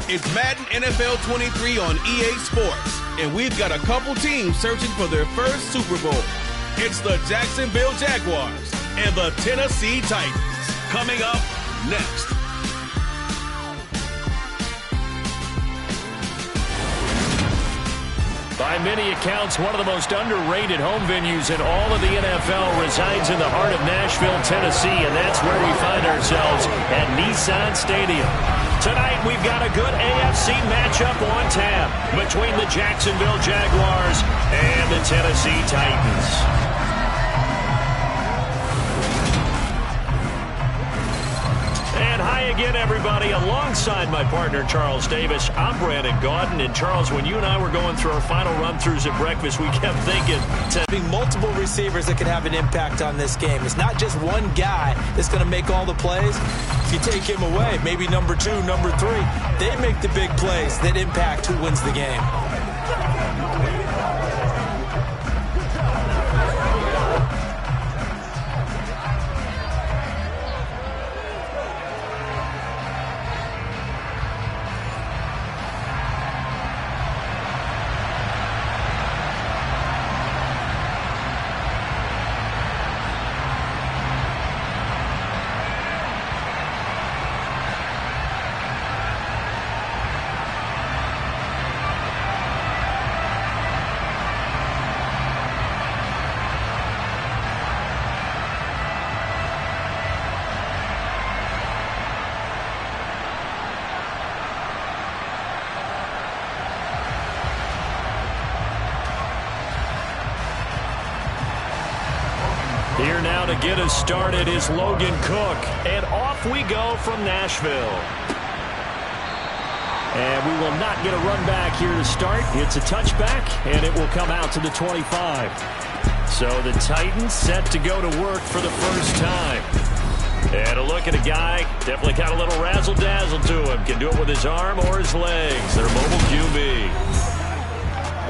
It's Madden NFL 23 on EA Sports, and we've got a couple teams searching for their first Super Bowl. It's the Jacksonville Jaguars and the Tennessee Titans. Coming up next. By many accounts, one of the most underrated home venues in all of the NFL resides in the heart of Nashville, Tennessee, and that's where we find ourselves at Nissan Stadium. Tonight, we've got a good AFC matchup on tap between the Jacksonville Jaguars and the Tennessee Titans. And hi again, everybody. Alongside my partner, Charles Davis, I'm Brandon Gaudin. And Charles, when you and I were going through our final run-throughs at breakfast, we kept thinking having multiple receivers that can have an impact on this game. It's not just one guy that's going to make all the plays. If you take him away, maybe number 2, number 3, they make the big plays that impact who wins the game. Here now to get us started is Logan Cook. And off we go from Nashville. And we will not get a run back here to start. It's a touchback, and it will come out to the 25. So the Titans set to go to work for the first time. And a look at a guy, definitely got a little razzle-dazzle to him. Can do it with his arm or his legs. Their mobile QB.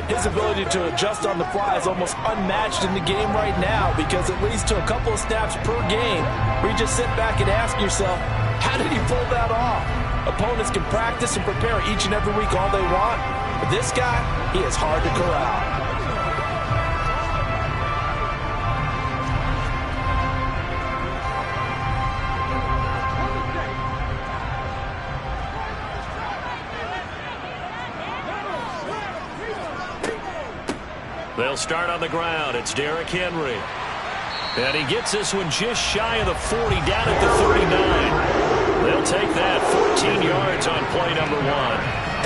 His ability to adjust on the fly is almost unmatched in the game right now because it leads to a couple of snaps per game where you just sit back and ask yourself, how did he pull that off? Opponents can practice and prepare each and every week all they want, but this guy, he is hard to corral. They'll start on the ground. It's Derrick Henry. And he gets this one just shy of the 40, down at the 39. They'll take that 14 yards on play number 1.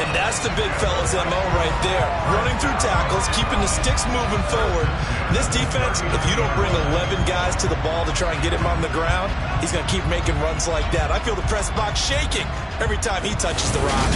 And that's the big fella's MO right there. Running through tackles, keeping the sticks moving forward. This defense, if you don't bring 11 guys to the ball to try and get him on the ground, he's going to keep making runs like that. I feel the press box shaking every time he touches the rock.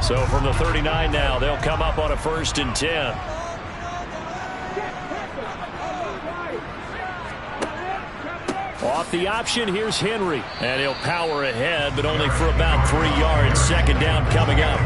So from the 39 now, they'll come up on a 1st and 10. Off the option, here's Henry. And he'll power ahead, but only for about 3 yards. 2nd down coming up.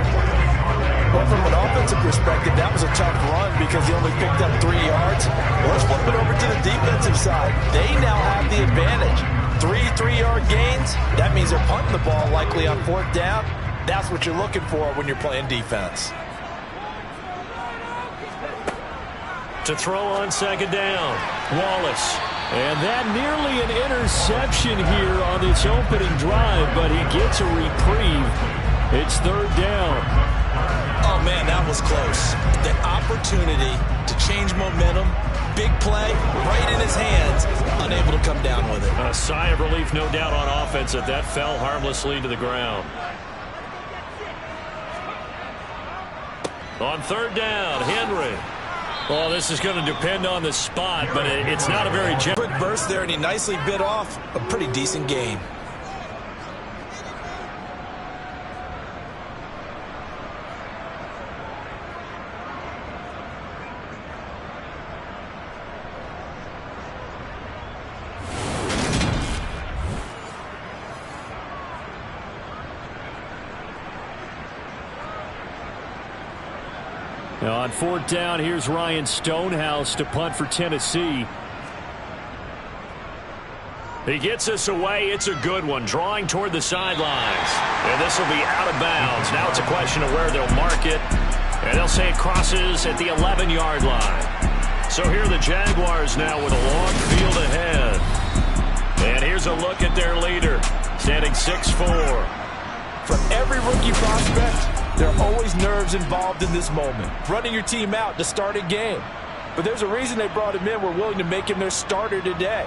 Well, from an offensive perspective, that was a tough run because he only picked up 3 yards. Well, let's flip it over to the defensive side. They now have the advantage. 3 3-yard gains. That means they're punting the ball likely on 4th down. That's what you're looking for when you're playing defense. To throw on second down, Wallace. And that nearly an interception here on this opening drive, but he gets a reprieve. It's third down. Oh, man, that was close. The opportunity to change momentum, big play, right in his hands, unable to come down with it. A sigh of relief, no doubt, on offense that fell harmlessly to the ground. On third down, Henry. Well, this is going to depend on the spot, but it's not a very quick burst there, and he nicely bit off a pretty decent gain. Now on fourth down, here's Ryan Stonehouse to punt for Tennessee. He gets us away. It's a good one, drawing toward the sidelines. And this will be out of bounds. Now it's a question of where they'll mark it. And they'll say it crosses at the 11-yard line. So here are the Jaguars now with a long field ahead. And here's a look at their leader, standing 6'4". For every rookie prospect, there are always nerves involved in this moment. Running your team out to start a game. But there's a reason they brought him in. We're willing to make him their starter today.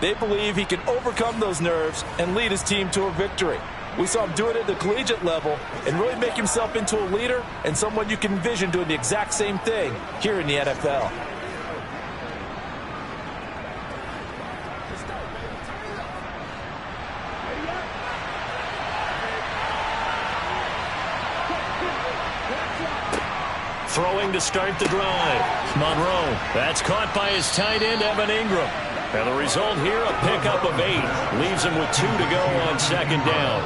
They believe he can overcome those nerves and lead his team to a victory. We saw him do it at the collegiate level and really make himself into a leader and someone you can envision doing the exact same thing here in the NFL. Throwing to start the drive. Monroe. That's caught by his tight end, Evan Ingram. And the result here, a pickup of 8. Leaves him with 2 to go on second down.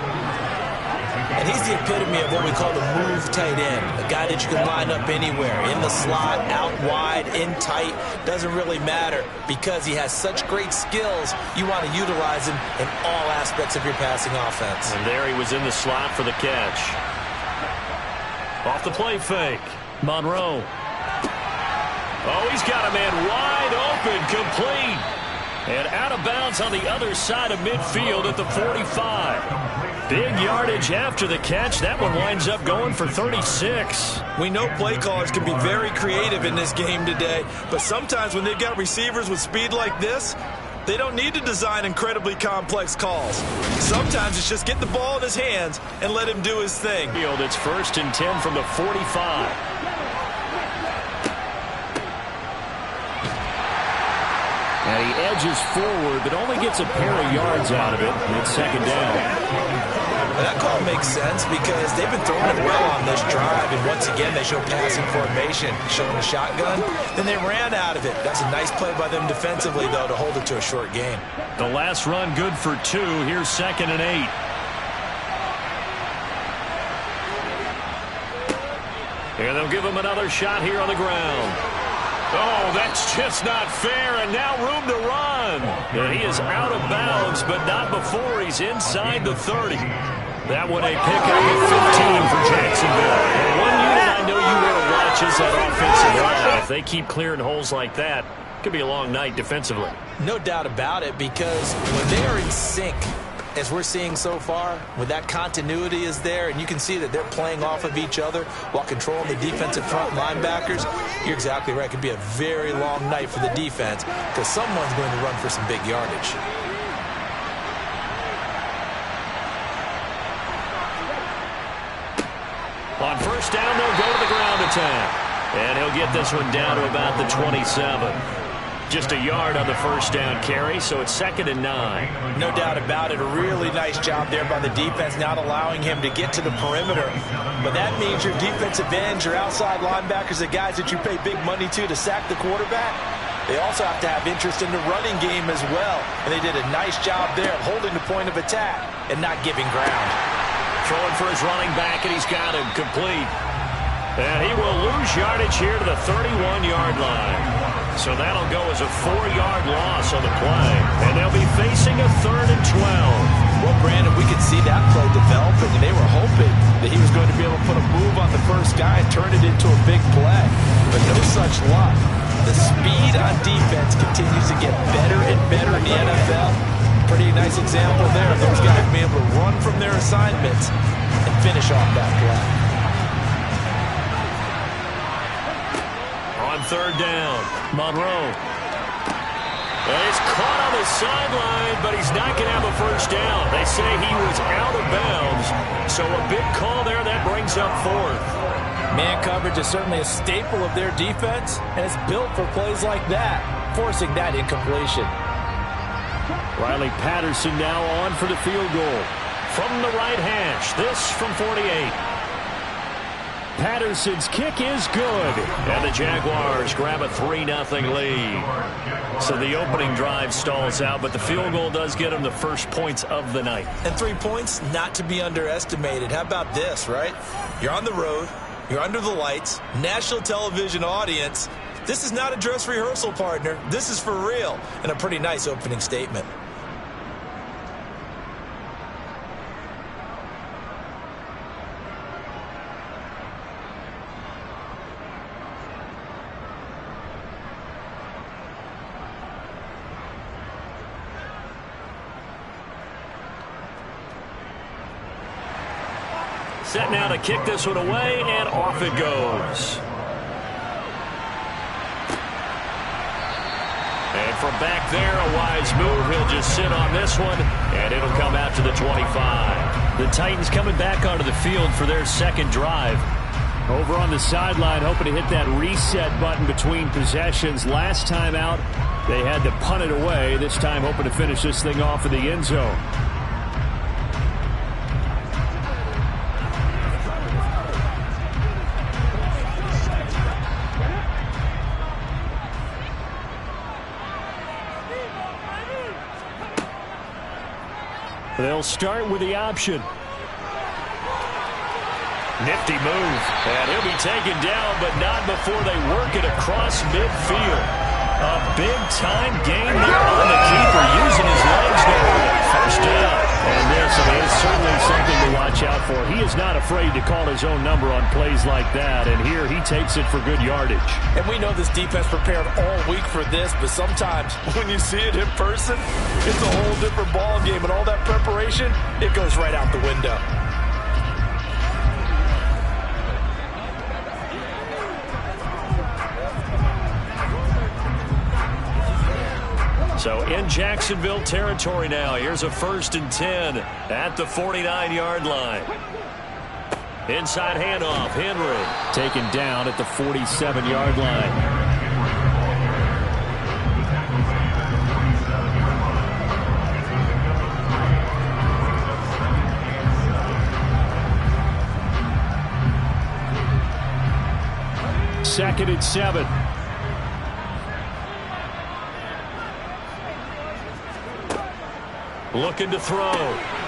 And he's the epitome of what we call the move tight end. A guy that you can line up anywhere. In the slot, out wide, in tight. Doesn't really matter because he has such great skills. You want to utilize him in all aspects of your passing offense. And there he was in the slot for the catch. Off the play fake. Monroe. Oh, he's got a man wide open, complete. And out of bounds on the other side of midfield at the 45. Big yardage after the catch. That one winds up going for 36. We know play callers can be very creative in this game today, but sometimes when they've got receivers with speed like this, they don't need to design incredibly complex calls. Sometimes it's just get the ball in his hands and let him do his thing. It's 1st and 10 from the 45. And he edges forward, but only gets a pair of yards out of it. And it's second down. That call makes sense because they've been throwing it well on this drive. And once again, they show passing formation. Showing a shotgun, then they ran out of it. That's a nice play by them defensively, though, to hold it to a short game. The last run good for 2. Here's 2nd and 8. And they'll give him another shot here on the ground. Oh, that's just not fair, and now room to run. And he is out of bounds, but not before he's inside the 30. That one a pickup at 15 for Jacksonville. And one unit I know you want to watch is that offensive line. If they keep clearing holes like that, it could be a long night defensively. No doubt about it, because when they are in sync, as we're seeing so far, when that continuity is there and you can see that they're playing off of each other while controlling the defensive front linebackers, you're exactly right. It could be a very long night for the defense because someone's going to run for some big yardage. On first down, they'll go to the ground attack. And he'll get this one down to about the 27. Just a yard on the first down carry, so it's 2nd and 9. No doubt about it. A really nice job there by the defense, not allowing him to get to the perimeter. But that means your defensive ends, your outside linebackers, the guys that you pay big money to sack the quarterback, they also have to have interest in the running game as well. And they did a nice job there of holding the point of attack and not giving ground. Throwing for his running back, and he's got him complete. And he will lose yardage here to the 31-yard line. So that'll go as a 4-yard loss on the play. And they'll be facing a 3rd and 12. Well, Brandon, we could see that play developing, and they were hoping that he was going to be able to put a move on the first guy and turn it into a big play. But no such luck. The speed on defense continues to get better and better in the NFL. Pretty nice example there. Those guys being able to run from their assignments and finish off that play. On third down, Monroe. He's caught on the sideline, but he's not going to have a first down. They say he was out of bounds, so a big call there. That brings up fourth. Man coverage is certainly a staple of their defense, and it's built for plays like that, forcing that incompletion. Riley Patterson now on for the field goal. From the right hash, this from 48. Patterson's kick is good, and the Jaguars grab a 3-0 lead. So the opening drive stalls out, but the field goal does get them the first points of the night. And 3 points, not to be underestimated. How about this, right? You're on the road, you're under the lights, national television audience. This is not a dress rehearsal, partner. This is for real, and a pretty nice opening statement. Set now to kick this one away, and off it goes. And from back there, a wise move. He'll just sit on this one, and it'll come out to the 25. The Titans coming back onto the field for their second drive. Over on the sideline, hoping to hit that reset button between possessions. Last time out, they had to punt it away. This time, hoping to finish this thing off in the end zone. They'll start with the option. Nifty move. And he'll be taken down, but not before they work it across midfield. A big-time gain there on the keeper, using his legs there. First down. And this is certainly something to watch out for. He is not afraid to call his own number on plays like that. And here he takes it for good yardage. And we know this defense prepared all week for this, but sometimes when you see it in person, it's a whole different ball game. And all that preparation, it goes right out the window. So in Jacksonville territory now. Here's a 1st and 10 at the 49-yard line. Inside handoff, Henry. Taken down at the 47-yard line. Second and 7. Looking to throw.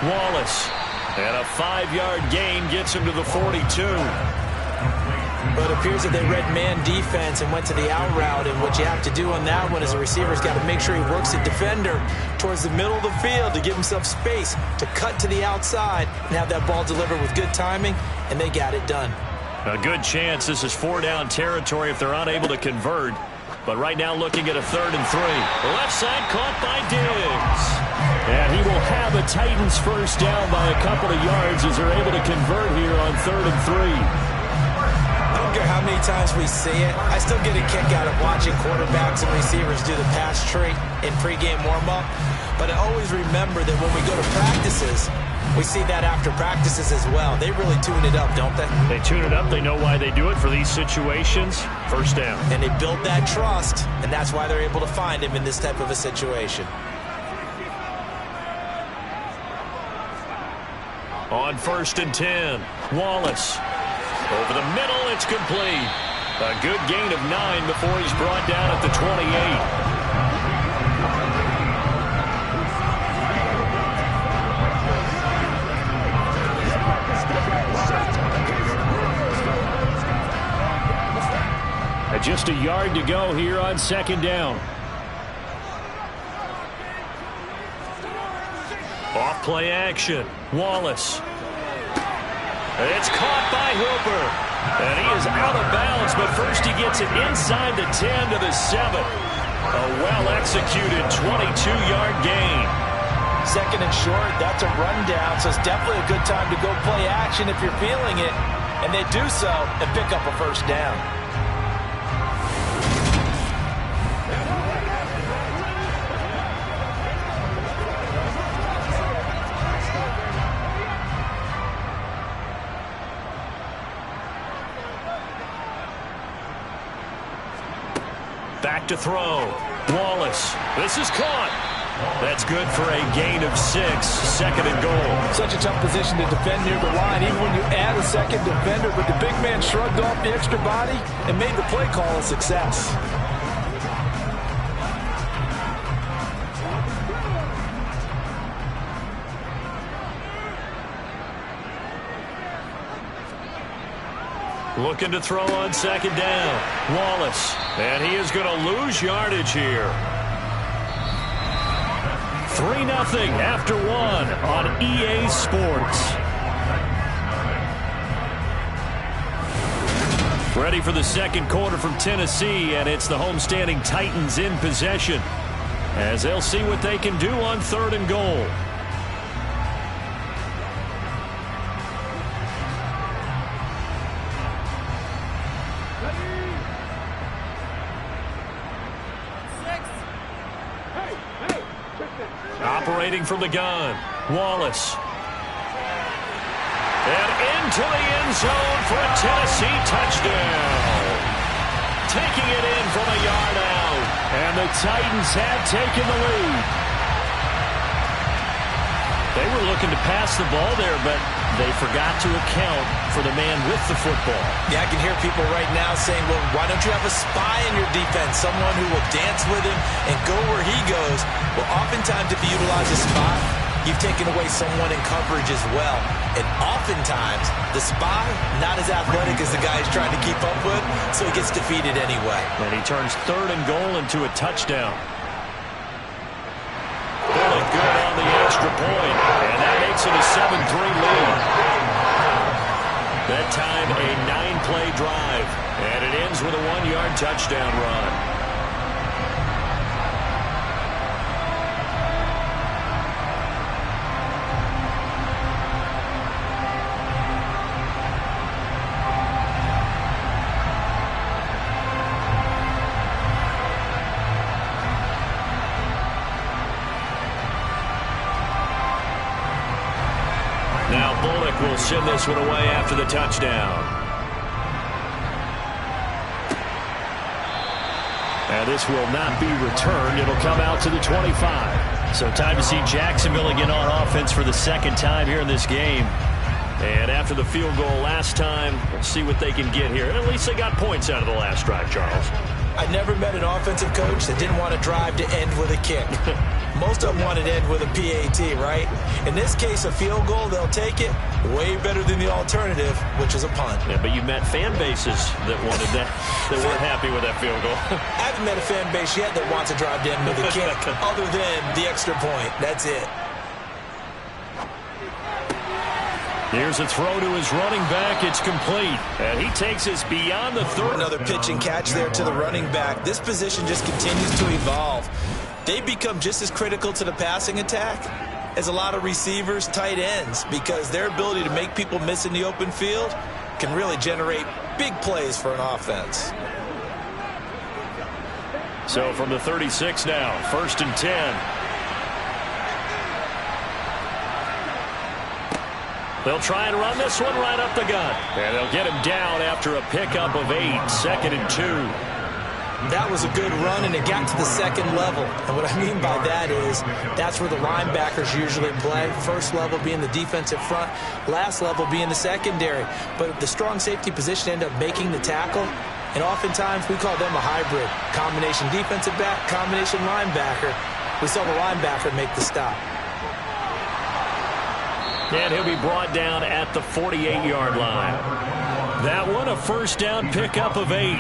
Wallace. And a 5-yard gain gets him to the 42. But it appears that they read man defense and went to the out route. And what you have to do on that one is the receiver's got to make sure he works the defender towards the middle of the field to give himself space to cut to the outside and have that ball delivered with good timing, and they got it done. A good chance this is 4-down territory if they're unable to convert. But right now looking at a 3rd and 3. Left side caught by Diggs. And he will have a Titans first down by a couple of yards as they're able to convert here on 3rd and 3. I don't care how many times we see it. I still get a kick out of watching quarterbacks and receivers do the pass tree in pregame warm-up. But I always remember that when we go to practices, we see that after practices as well. They really tune it up, don't they? They tune it up. They know why they do it for these situations. First down. And they build that trust, and that's why they're able to find him in this type of a situation. On 1st and 10, Wallace. Over the middle, it's complete. A good gain of 9 before he's brought down at the 28. Just a yard to go here on 2nd down. Off play action. Wallace. It's caught by Hooper. And he is out of bounds, but first he gets it inside the 10 to the 7. A well-executed 22-yard gain. Second and short, that's a rundown, so it's definitely a good time to go play action if you're feeling it. And they do so and pick up a first down. Back to throw. Wallace. This is caught. That's good for a gain of 6. Second and goal. Such a tough position to defend near the line, even when you add a second defender. But the big man shrugged off the extra body and made the play call a success. Looking to throw on second down. Wallace. And he is going to lose yardage here. 3-0 after 1 on EA Sports. Ready for the second quarter from Tennessee, and it's the homestanding Titans in possession as they'll see what they can do on 3rd and goal. Operating from the gun, Wallace. And into the end zone for a Tennessee touchdown. Taking it in from a yard out. And the Titans have taken the lead. They were looking to pass the ball there, but they forgot to account for the man with the football. Yeah, I can hear people right now saying, well, why don't you have a spy in your defense, someone who will dance with him and go where he goes? Well, oftentimes if you utilize a spy, you've taken away someone in coverage as well. And oftentimes, the spy, not as athletic as the guy he's trying to keep up with, so he gets defeated anyway. And he turns 3rd and goal into a touchdown. Really good on the extra point, and that makes it a 7-3 lead. That time, a 9-play drive, and it ends with a 1-yard touchdown run. Now Bullock will send this one away after the touchdown. And this will not be returned. It'll come out to the 25. So time to see Jacksonville again on offense for the second time here in this game. And after the field goal last time, we'll see what they can get here. At least they got points out of the last drive, Charles. I never met an offensive coach that didn't want to drive to end with a kick. Most of them want to end with a PAT, right? In this case, a field goal, they'll take it. Way better than the alternative, which is a punt. Yeah, but you met fan bases that wanted that, that weren't happy with that field goal. I haven't met a fan base yet that wants to drive to end with a kick, other than the extra point. That's it. Here's a throw to his running back. It's complete. And he takes us beyond the 30. Another pitch and catch there to the running back. This position just continues to evolve. They become just as critical to the passing attack as a lot of receivers, tight ends, because their ability to make people miss in the open field can really generate big plays for an offense. So from the 36 now, 1st and 10. They'll try and run this one right up the gut. And they'll get him down after a pickup of 8, 2nd and 2. That was a good run, and it got to the second level. And what I mean by that is that's where the linebackers usually play. First level being the defensive front, last level being the secondary. But the strong safety position ended up making the tackle. And oftentimes we call them a hybrid. Combination defensive back, combination linebacker. We saw the linebacker make the stop. And he'll be brought down at the 48-yard line. That one, a first down pickup of 8.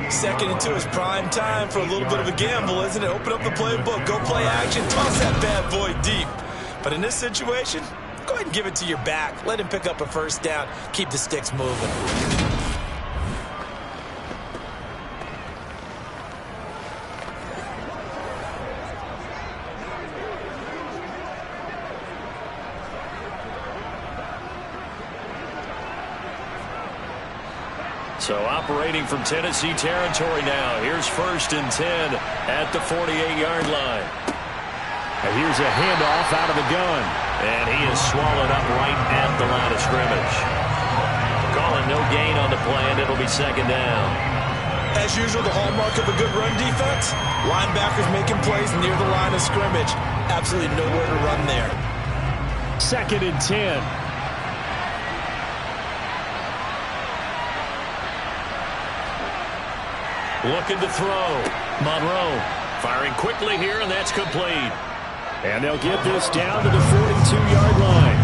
2nd and 2 is prime time for a little bit of a gamble, isn't it? Open up the playbook, go play action, toss that bad boy deep. But in this situation, go ahead and give it to your back. Let him pick up a first down. Keep the sticks moving. So operating from Tennessee territory now. Here's 1st and 10 at the 48-yard line. And here's a handoff out of the gun. And he is swallowed up right at the line of scrimmage. Calling no gain on the play, and it'll be 2nd down. As usual, the hallmark of a good run defense, linebackers making plays near the line of scrimmage. Absolutely nowhere to run there. 2nd and 10. Looking to throw. Monroe firing quickly here, and that's complete. And they'll get this down to the 42-yard line.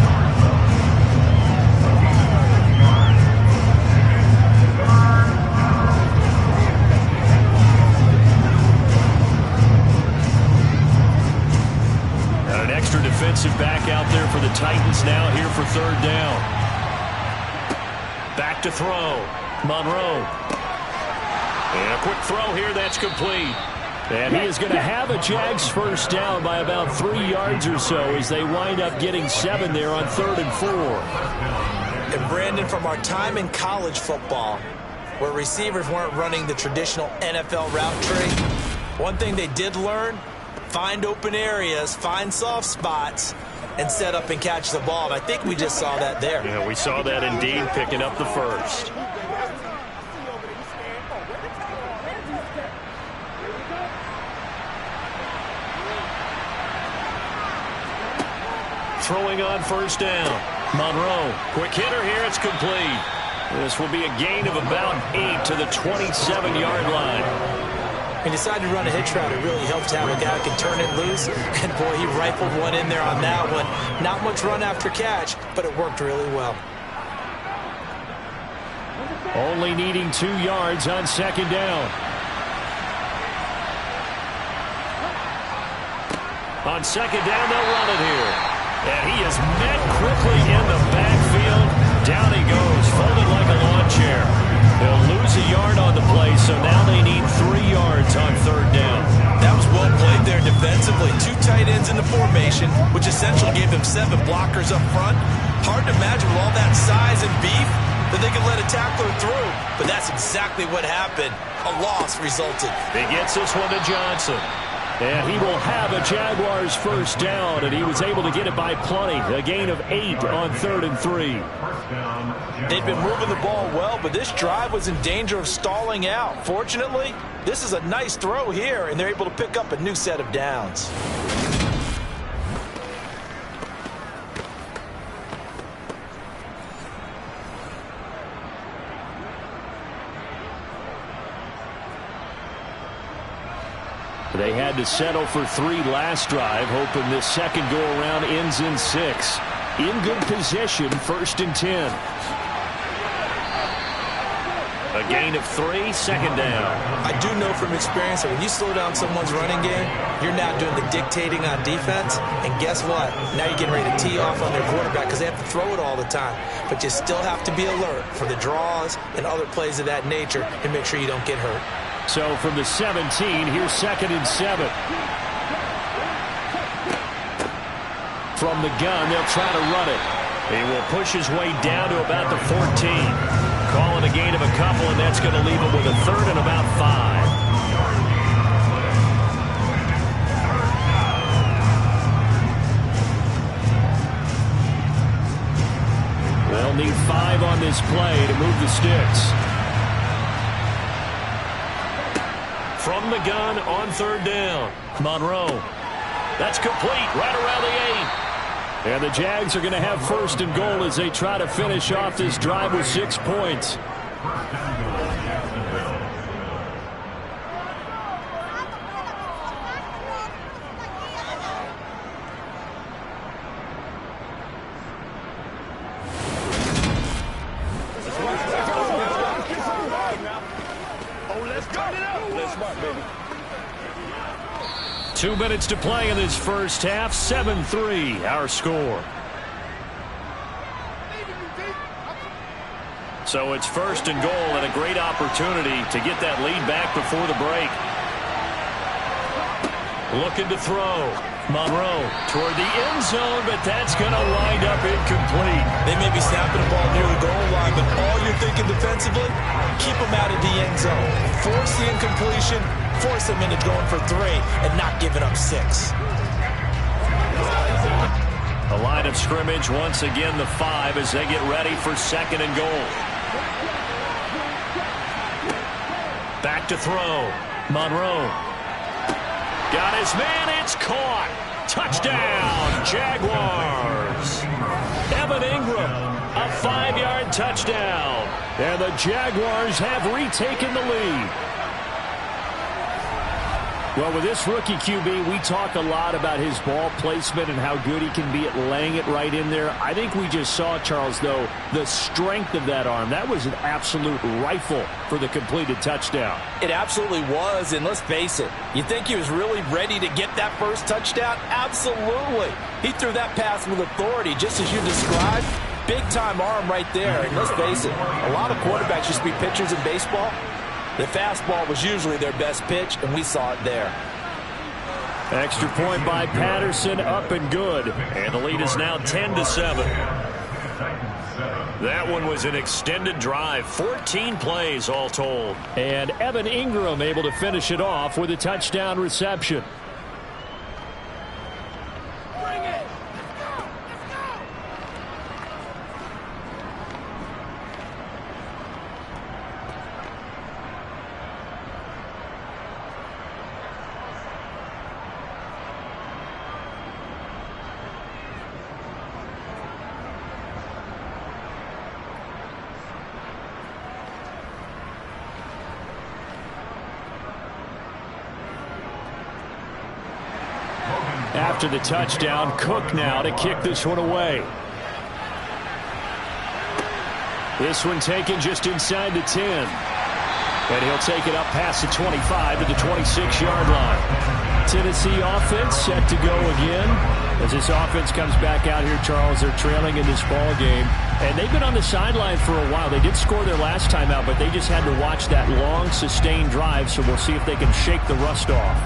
And an extra defensive back out there for the Titans now here for 3rd down. Back to throw. Monroe. And a quick throw here, that's complete. And he is going to have a Jags 1st down by about 3 yards or so as they wind up getting 7 there on 3rd and 4. And Brandon, from our time in college football, where receivers weren't running the traditional NFL route tree, one thing they did learn, find open areas, find soft spots, and set up and catch the ball. And I think we just saw that there. Yeah, we saw that indeed, picking up the 1st. Throwing on 1st down. Monroe, quick hitter here, it's complete. This will be a gain of about 8 to the 27-yard line. He decided to run a hitch route. It really helps to have a guy who can turn it loose. And, boy, he rifled one in there on that one. Not much run after catch, but it worked really well. Only needing 2 yards on 2nd down. On 2nd down, they'll run it here. And he is met quickly in the backfield. Down he goes, folded like a lawn chair. They'll lose a yard on the play, so now they need 3 yards on 3rd down. That was well played there defensively. 2 tight ends in the formation, which essentially gave them 7 blockers up front. Hard to imagine with all that size and beef that they could let a tackler through. But that's exactly what happened. A loss resulted. He gets this one to Johnson. And he will have a Jaguars 1st down, and he was able to get it by plenty. A gain of 8 on 3rd and 3. They'd been moving the ball well, but this drive was in danger of stalling out. Fortunately, this is a nice throw here, and they're able to pick up a new set of downs. They had to settle for 3 last drive, hoping this second go-around ends in 6. In good position, 1st and 10. A gain of 3, 2nd down. I do know from experience that when you slow down someone's running game, you're now doing the dictating on defense. And guess what? Now you're getting ready to tee off on their quarterback because they have to throw it all the time. But you still have to be alert for the draws and other plays of that nature and make sure you don't get hurt. So from the 17, here's 2nd and 7. From the gun, they'll try to run it. He will push his way down to about the 14. Calling a gain of a couple, and that's going to leave him with a 3rd and about 5. They'll need 5 on this play to move the sticks. From the gun on 3rd down. Monroe. That's complete right around the 8. And the Jags are going to have 1st and goal as they try to finish off this drive with 6 points. Start it up. Let's smart, baby. 2 minutes to play in this first half. 7-3, our score. So it's 1st and goal and a great opportunity to get that lead back before the break. Looking to throw. Monroe toward the end zone, but that's going to wind up incomplete. They may be snapping the ball near the goal line, but all you're thinking defensively, keep them out of the end zone. Force the incompletion, force them into going for 3 and not giving up 6. The line of scrimmage once again the 5 as they get ready for 2nd and goal. Back to throw. Monroe. Got his man. It's caught. Touchdown, Jaguars. Evan Ingram, a 5-yard touchdown. And the Jaguars have retaken the lead. Well, with this rookie QB, we talk a lot about his ball placement and how good he can be at laying it right in there. I think we just saw, Charles, though, the strength of that arm. That was an absolute rifle for the completed touchdown. It absolutely was, and let's face it, you think he was really ready to get that first touchdown? Absolutely. He threw that pass with authority, just as you described. Big-time arm right there, and let's face it, a lot of quarterbacks used to be pitchers in baseball. The fastball was usually their best pitch, and we saw it there. Extra point by Patterson, up and good. And the lead is now 10-7. That one was an extended drive, 14 plays all told. And Evan Ingram able to finish it off with a touchdown reception. After the touchdown, Cook now to kick this one away. This one taken just inside the 10. And he'll take it up past the 25 to the 26-yard line. Tennessee offense set to go again. As this offense comes back out here, Charles, they're trailing in this ball game. And they've been on the sideline for a while. They did score their last time out, but they just had to watch that long, sustained drive, so we'll see if they can shake the rust off.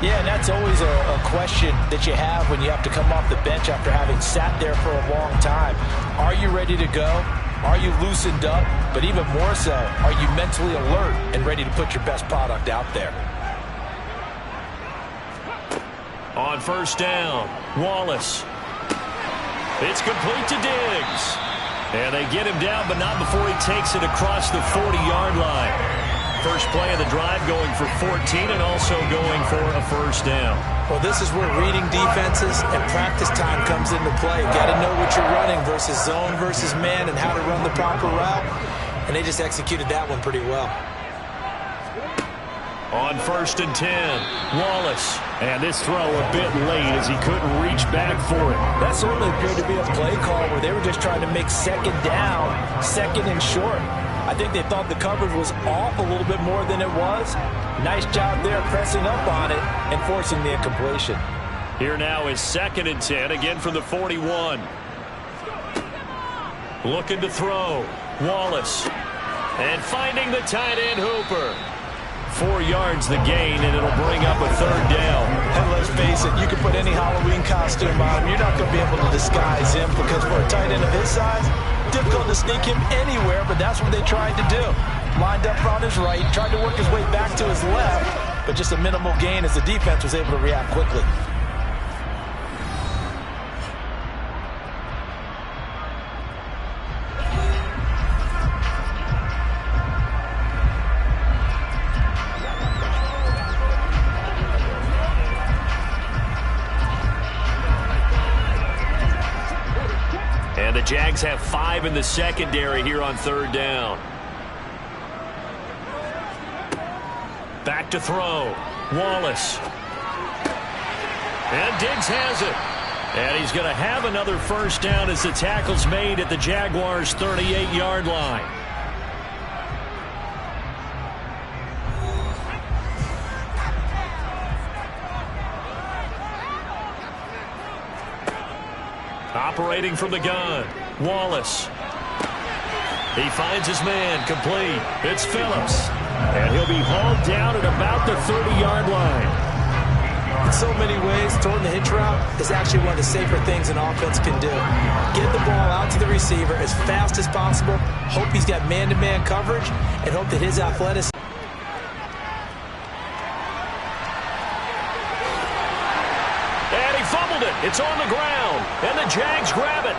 Yeah, and that's always a question that you have when you have to come off the bench after having sat there for a long time. Are you ready to go? Are you loosened up? But even more so, are you mentally alert and ready to put your best product out there? On first down, Wallace. It's complete to Diggs. And they get him down, but not before he takes it across the 40-yard line. First play of the drive going for 14 and also going for a first down. Well, this is where reading defenses and practice time comes into play. Got to know what you're running versus zone versus man and how to run the proper route. And they just executed that one pretty well. On first and 10, Wallace. And this throw a bit late as he couldn't reach back for it. That certainly appeared to be a play call where they were just trying to make second down, second and short. I think they thought the coverage was off a little bit more than it was. Nice job there pressing up on it and forcing the incompletion. Here now is 2nd and 10, again from the 41. Looking to throw. Wallace. And finding the tight end Hooper. 4 yards the gain, and it'll bring up a third down. And let's face it, you can put any Halloween costume on him. You're not going to be able to disguise him because for a tight end of his size, difficult to sneak him anywhere, but that's what they tried to do. Lined up on his right, tried to work his way back to his left, but just a minimal gain as the defense was able to react quickly. And the Jags have 5 in the secondary here on third down. Back to throw. Wallace. And Diggs has it. And he's going to have another first down as the tackle's made at the Jaguars' 38-yard line. Operating from the gun, Wallace. He finds his man, complete. It's Phillips. And he'll be hauled down at about the 30-yard line. In so many ways, throwing the hitch route is actually one of the safer things an offense can do. Get the ball out to the receiver as fast as possible, hope he's got man-to-man coverage, and hope that his athleticism. And he fumbled it. It's on the ground, and the Jags grab it.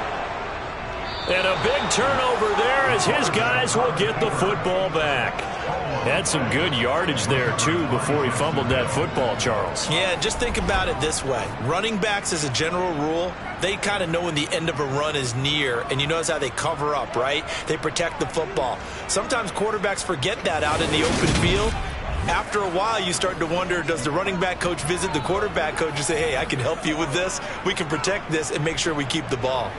And a big turnover there as his guys will get the football back. Had some good yardage there, too, before he fumbled that football, Charles. Yeah, just think about it this way. Running backs, as a general rule, they kind of know when the end of a run is near, and you notice how they cover up, right? They protect the football. Sometimes quarterbacks forget that out in the open field. After a while, you start to wonder, does the running back coach visit the quarterback coach and say, hey, I can help you with this, we can protect this, and make sure we keep the ball.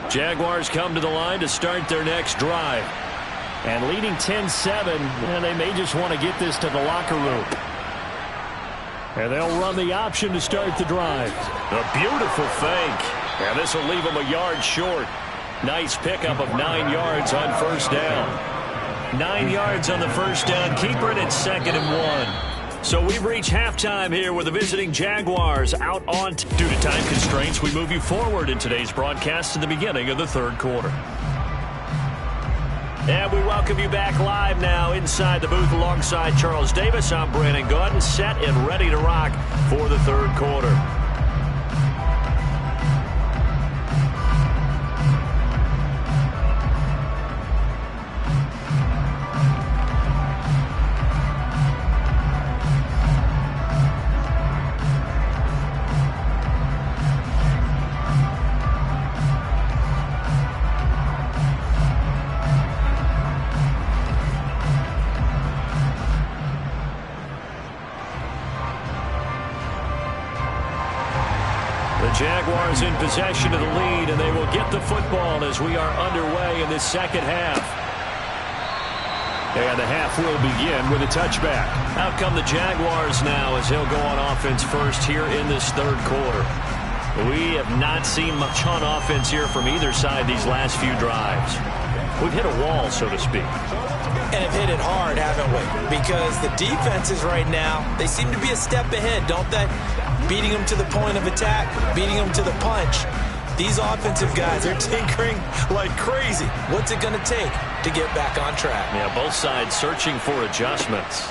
Jaguars come to the line to start their next drive. And leading 10-7, and they may just want to get this to the locker room. And they'll run the option to start the drive. A beautiful fake. And this will leave them a yard short. Nice pickup of 9 yards on first down. 9 yards on the first down. Keeper it at 2nd and 1. So we've reached halftime here with the visiting Jaguars out on. Due to time constraints, we move you forward in today's broadcast to the beginning of the third quarter. And we welcome you back live now inside the booth alongside Charles Davis. I'm Brandon Gordon, set and ready to rock for the third quarter. Jaguars in possession of the lead, and they will get the football as we are underway in this second half. And the half will begin with a touchback. Out come the Jaguars now as they'll go on offense first here in this third quarter. We have not seen much on offense here from either side these last few drives. We've hit a wall, so to speak. And have hit it hard, haven't we? Because the defenses right now, they seem to be a step ahead, don't they? Beating them to the point of attack, beating them to the punch. These offensive guys, they're tinkering like crazy. What's it going to take to get back on track? Yeah, both sides searching for adjustments.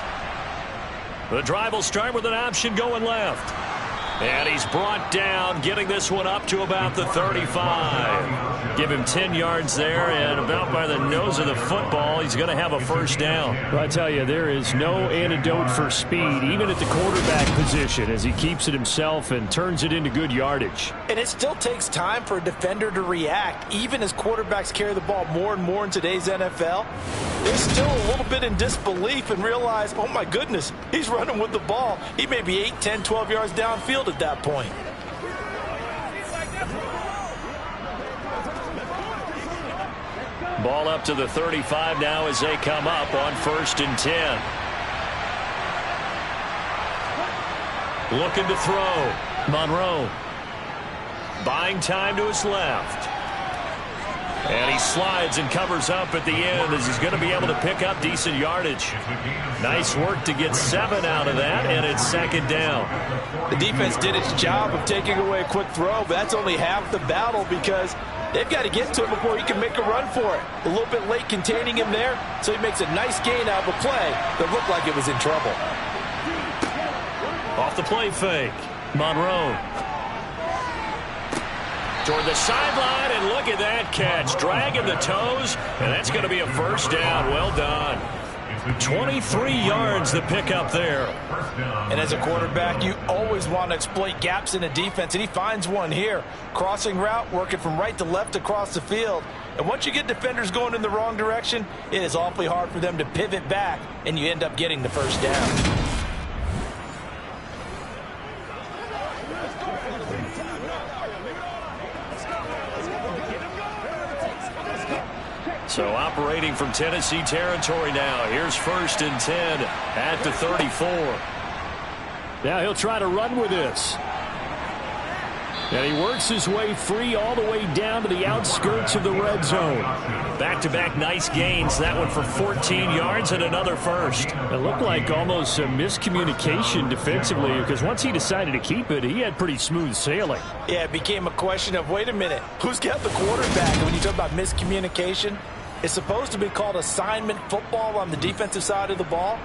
The drive will start with an option going left. And he's brought down, getting this one up to about the 35. Give him 10 yards there, and about by the nose of the football, he's going to have a first down. Well, I tell you, there is no antidote for speed, even at the quarterback position, as he keeps it himself and turns it into good yardage. And it still takes time for a defender to react, even as quarterbacks carry the ball more and more in today's NFL. They're still a little bit in disbelief and realize, oh my goodness, he's running with the ball. He may be 8, 10, 12 yards downfield at that point. Ball up to the 35 now as they come up on 1st and 10. Looking to throw. Monroe. Buying time to his left. And he slides and covers up at the end as he's going to be able to pick up decent yardage. Nice work to get 7 out of that, and it's 2nd down. The defense did its job of taking away a quick throw, but that's only half the battle because they've got to get to him before he can make a run for it. A little bit late containing him there, so he makes a nice gain out of a play that looked like it was in trouble. Off the play fake. Monroe. Toward the sideline, and look at that catch. Dragging the toes, and that's going to be a first down. Well done. 23 yards the pickup there. And as a quarterback, you always want to exploit gaps in a defense, and he finds one here. Crossing route, working from right to left across the field. And once you get defenders going in the wrong direction, it is awfully hard for them to pivot back, and you end up getting the first down. So operating from Tennessee territory now. Here's 1st and 10 at the 34. Now he'll try to run with this. And he works his way free all the way down to the outskirts of the red zone. Back-to-back nice gains. That one for 14 yards and another first. It looked like almost a miscommunication defensively because once he decided to keep it, he had pretty smooth sailing. Yeah, it became a question of, wait a minute, who's got the quarterback? And when you talk about miscommunication, it's supposed to be called assignment football on the defensive side of the ball.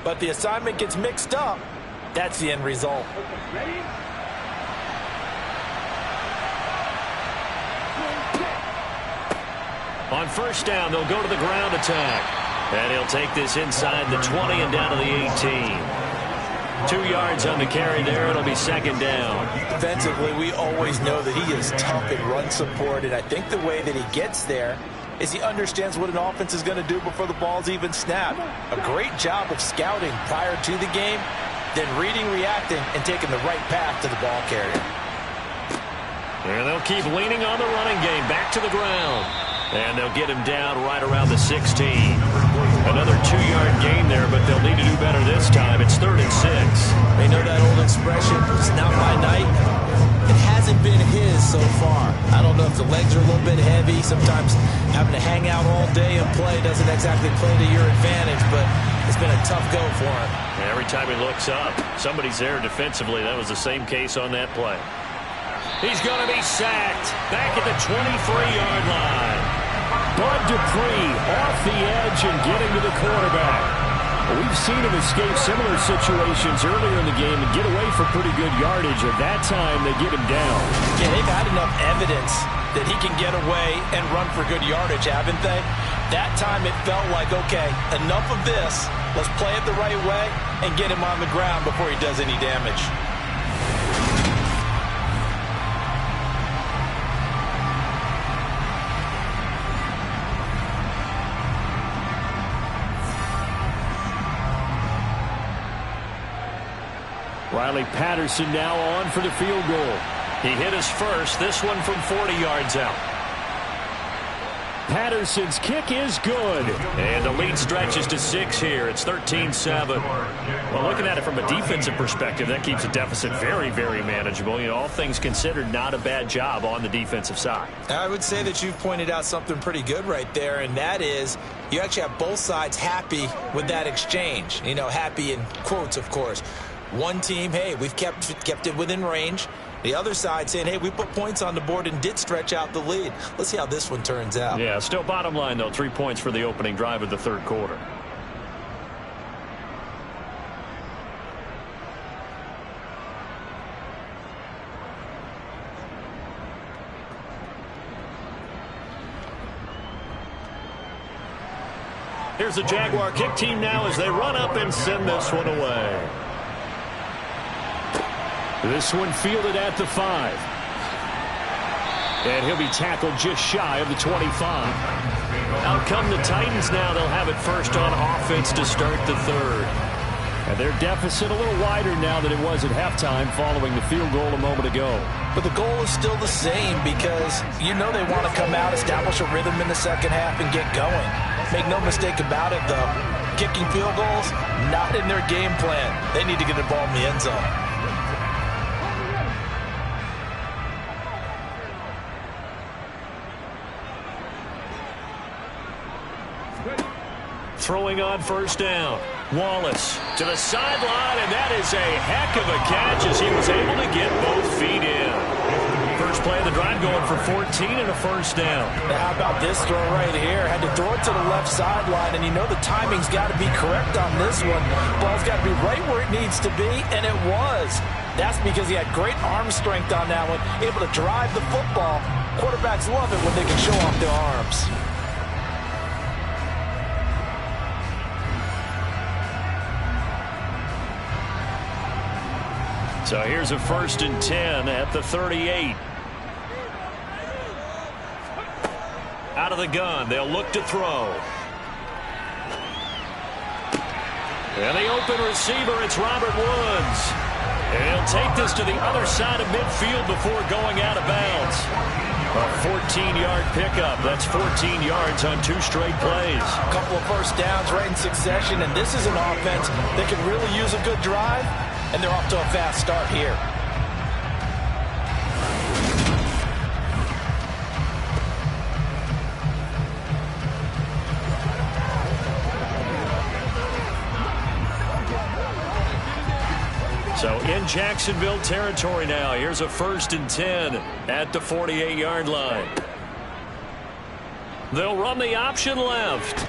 But the assignment gets mixed up. That's the end result. On first down, they'll go to the ground attack. And he'll take this inside the 20 and down to the 18. 2 yards on the carry there. It'll be second down. Defensively, we always know that he is tough in run support. And I think the way that he gets there is he understands what an offense is going to do before the ball's even snapped. A great job of scouting prior to the game, then reading, reacting, and taking the right path to the ball carrier. And they'll keep leaning on the running game. Back to the ground. And they'll get him down right around the 16. Another 2-yard gain there, but they'll need to do better this time. It's 3rd and 6. They know that old expression, it's not my night. It hasn't been his so far. I don't know if the legs are a little bit heavy. Sometimes having to hang out all day and play doesn't exactly play to your advantage, but it's been a tough go for him. Every time he looks up, somebody's there defensively. That was the same case on that play. He's going to be sacked back at the 23-yard line. Bud Dupree off the edge and getting to the quarterback. We've seen him escape similar situations earlier in the game and get away for pretty good yardage. At that time, they get him down. Yeah, they've had enough evidence that he can get away and run for good yardage, haven't they? That time it felt like, okay, enough of this. Let's play it the right way and get him on the ground before he does any damage. Riley Patterson now on for the field goal. He hit his first, this one from 40 yards out. Patterson's kick is good. And the lead stretches to 6 here. It's 13-7. Well, looking at it from a defensive perspective, that keeps the deficit very, very manageable. You know, all things considered, not a bad job on the defensive side. I would say that you've pointed out something pretty good right there, and that is you actually have both sides happy with that exchange. You know, happy in quotes, of course. One team, hey, we've kept it within range. The other side saying, hey, we put points on the board and did stretch out the lead. Let's see how this one turns out. Yeah, still bottom line, though, 3 points for the opening drive of the third quarter. Here's the Jaguar kick team now as they run up and send this one away. This one fielded at the 5. And he'll be tackled just shy of the 25. Out come the Titans now. They'll have it first on offense to start the third. And their deficit a little wider now than it was at halftime following the field goal a moment ago. But the goal is still the same because you know they want to come out, establish a rhythm in the second half, and get going. Make no mistake about it, though. Kicking field goals, not in their game plan. They need to get the ball in the end zone. Throwing on first down. Wallace to the sideline, and that is a heck of a catch as he was able to get both feet in. First play of the drive going for 14 and a first down. Now how about this throw right here? Had to throw it to the left sideline, and you know the timing's got to be correct on this one. Ball's got to be right where it needs to be, and it was. That's because he had great arm strength on that one, able to drive the football. Quarterbacks love it when they can show off their arms. So here's a 1st and 10 at the 38. Out of the gun, they'll look to throw. And the open receiver, it's Robert Woods. And he'll take this to the other side of midfield before going out of bounds. A 14-yard pickup. That's 14 yards on 2 straight plays. A couple of first downs right in succession, and this is an offense that can really use a good drive. And they're off to a fast start here. So in Jacksonville territory now. Here's a 1st and 10 at the 48-yard line. They'll run the option left.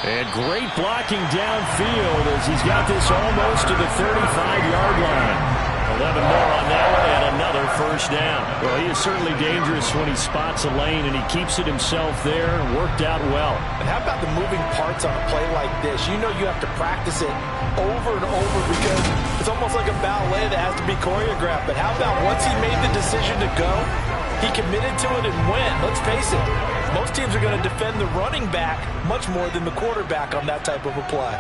And great blocking downfield as he's got this almost to the 35-yard line. 11 more on that one and another 1st down. Well, he is certainly dangerous when he spots a lane, and he keeps it himself there and worked out well. And how about the moving parts on a play like this? You know you have to practice it over and over because it's almost like a ballet that has to be choreographed. But how about once he made the decision to go, he committed to it and went. Let's face it, most teams are going to defend the running back much more than the quarterback on that type of a play.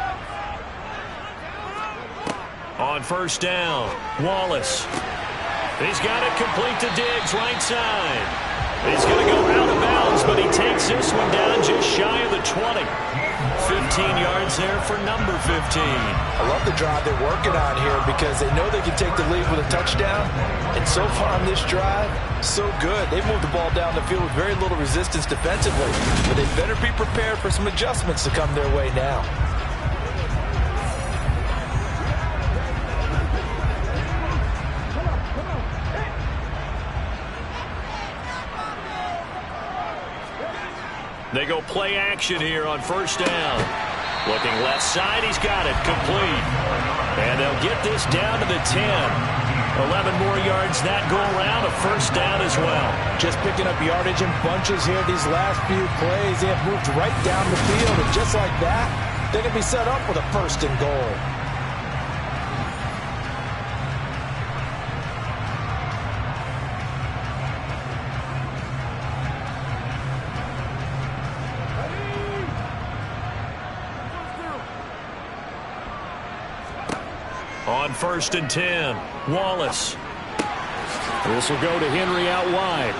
On 1st down, Wallace. He's got it complete to Diggs, right side. He's going to go out of bounds, but he takes this one down just shy of the 20. 15 yards there for number 15. I love the drive they're working on here because they know they can take the lead with a touchdown. And so far on this drive, so good. They've moved the ball down the field with very little resistance defensively. But they better be prepared for some adjustments to come their way now. They go play action here on 1st down. Looking left side, he's got it complete. And they'll get this down to the 10. 11 more yards that go around, a 1st down as well. Just picking up yardage in bunches here these last few plays. They have moved right down the field, and just like that, they're going to be set up with a 1st and goal. On 1st and 10, Wallace. This will go to Henry out wide.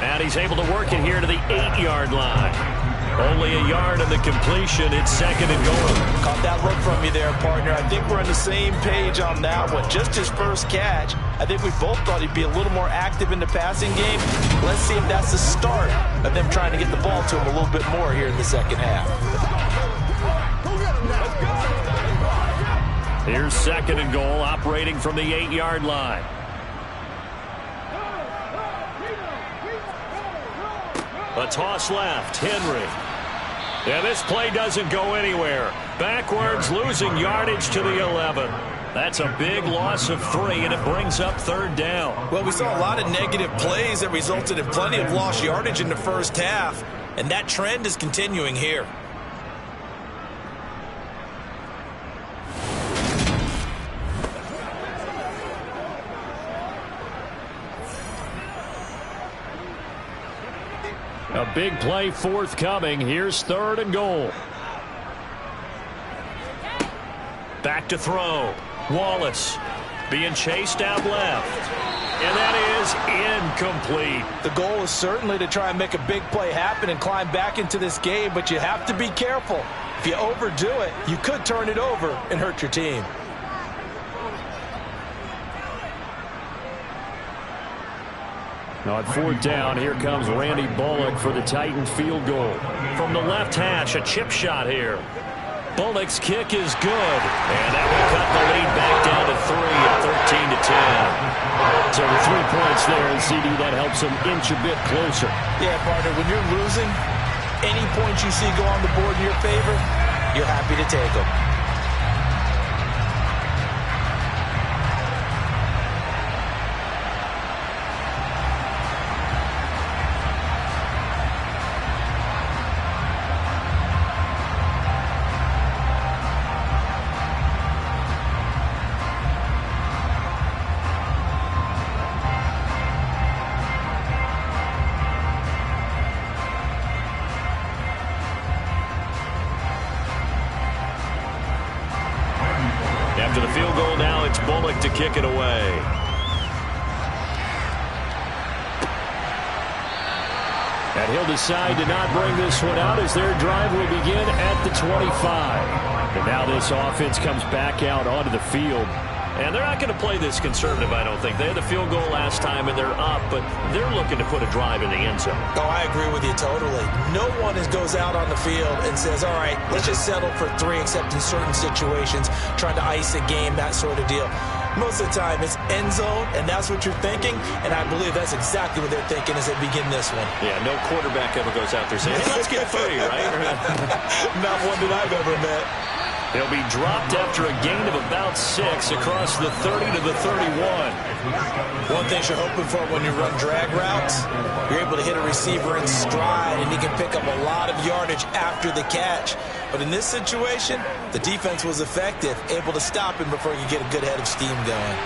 And he's able to work it here to the 8-yard line. Only a yard of the completion. It's 2nd and goal. Caught that look from you there, partner. I think we're on the same page on that one. Just his first catch. I think we both thought he'd be a little more active in the passing game. Let's see if that's the start of them trying to get the ball to him a little bit more here in the second half. Here's 2nd and goal, operating from the 8-yard line. A toss left, Henry. Yeah, this play doesn't go anywhere. Backwards, losing yardage to the 11. That's a big loss of 3, and it brings up 3rd down. Well, we saw a lot of negative plays that resulted in plenty of lost yardage in the first half, and that trend is continuing here. A big play forthcoming. Here's 3rd and goal. Back to throw. Wallace being chased out left. And that is incomplete. The goal is certainly to try and make a big play happen and climb back into this game, but you have to be careful. If you overdo it, you could turn it over and hurt your team. On 4th down, here comes Randy Bullock for the Titans field goal. From the left hash, a chip shot here. Bullock's kick is good. And that will cut the lead back down to 3 at 13-10. So the 3 points there, and CD, that helps them inch a bit closer. Yeah, partner, when you're losing, any points you see go on the board in your favor, you're happy to take them. After the field goal now, it's Bullock to kick it away. And he'll decide to not bring this one out as their drive will begin at the 25. And now this offense comes back out onto the field. And they're not going to play this conservative, I don't think. They had the field goal last time, and they're up, but they're looking to put a drive in the end zone. Oh, I agree with you totally. No one goes out on the field and says, all right, let's just settle for 3, except in certain situations, trying to ice a game, that sort of deal. Most of the time, it's end zone, and that's what you're thinking, and I believe that's exactly what they're thinking as they begin this one. Yeah, no quarterback ever goes out there saying, hey, let's get footy, right? Not one that I've ever met. He'll be dropped after a gain of about 6 across the 30 to the 31. One thing you're hoping for when you run drag routes, you're able to hit a receiver in stride, and he can pick up a lot of yardage after the catch. But in this situation, the defense was effective, able to stop him before he could get a good head of steam going.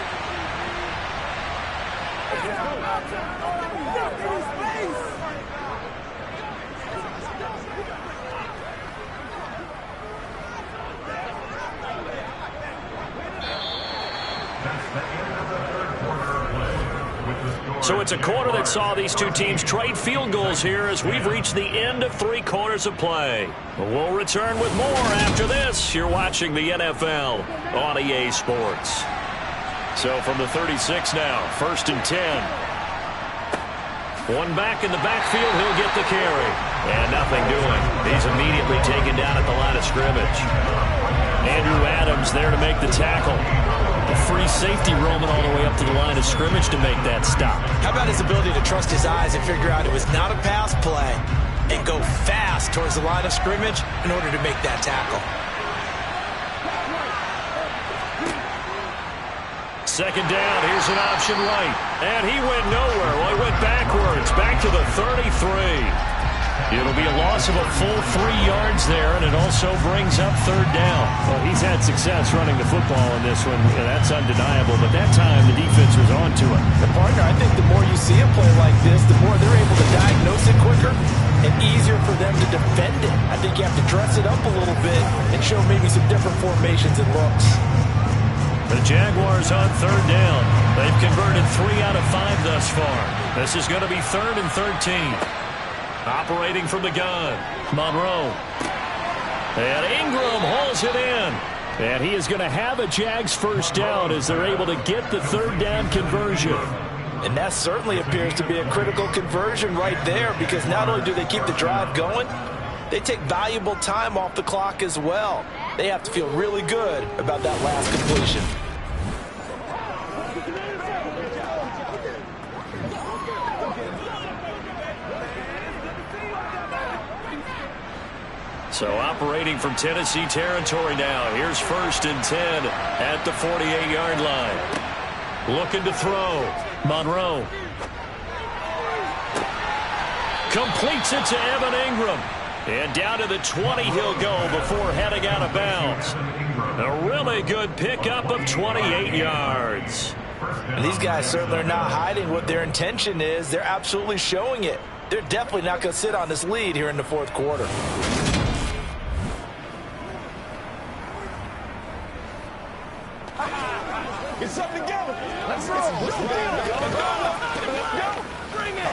So it's a quarter that saw these two teams trade field goals here as we've reached the end of 3 quarters of play. We'll return with more after this. You're watching the NFL on EA Sports. So from the 36 now, 1st and 10. One back in the backfield, he'll get the carry. And nothing doing. He's immediately taken down at the line of scrimmage. Andrew Adams there to make the tackle. A free safety roaming all the way up to the line of scrimmage to make that stop. How about his ability to trust his eyes and figure out it was not a pass play and go fast towards the line of scrimmage in order to make that tackle. Second down, here's an option right. And he went nowhere. Well, he went backwards, back to the 33. It'll be a loss of a full 3 yards there, and it also brings up 3rd down. Well, he's had success running the football in this one. Yeah, that's undeniable, but that time the defense was on to it. The partner, I think the more you see a play like this, the more they're able to diagnose it quicker and easier for them to defend it. I think you have to dress it up a little bit and show maybe some different formations and looks. The Jaguars on 3rd down. They've converted 3 out of 5 thus far. This is going to be 3rd and 13. Operating from the gun, Monroe. And Ingram hauls it in. And he is going to have a Jags first down as they're able to get the 3rd down conversion. And that certainly appears to be a critical conversion right there, because not only do they keep the drive going, they take valuable time off the clock as well. They have to feel really good about that last completion. So operating from Tennessee territory now. Here's 1st and 10 at the 48-yard line. Looking to throw. Monroe. Completes it to Evan Ingram. And down to the 20 he'll go before heading out of bounds. A really good pickup of 28 yards. And these guys certainly are not hiding what their intention is. They're absolutely showing it. They're definitely not going to sit on this lead here in the 4th quarter. Get something together. Let's go. Let's go. Bring it.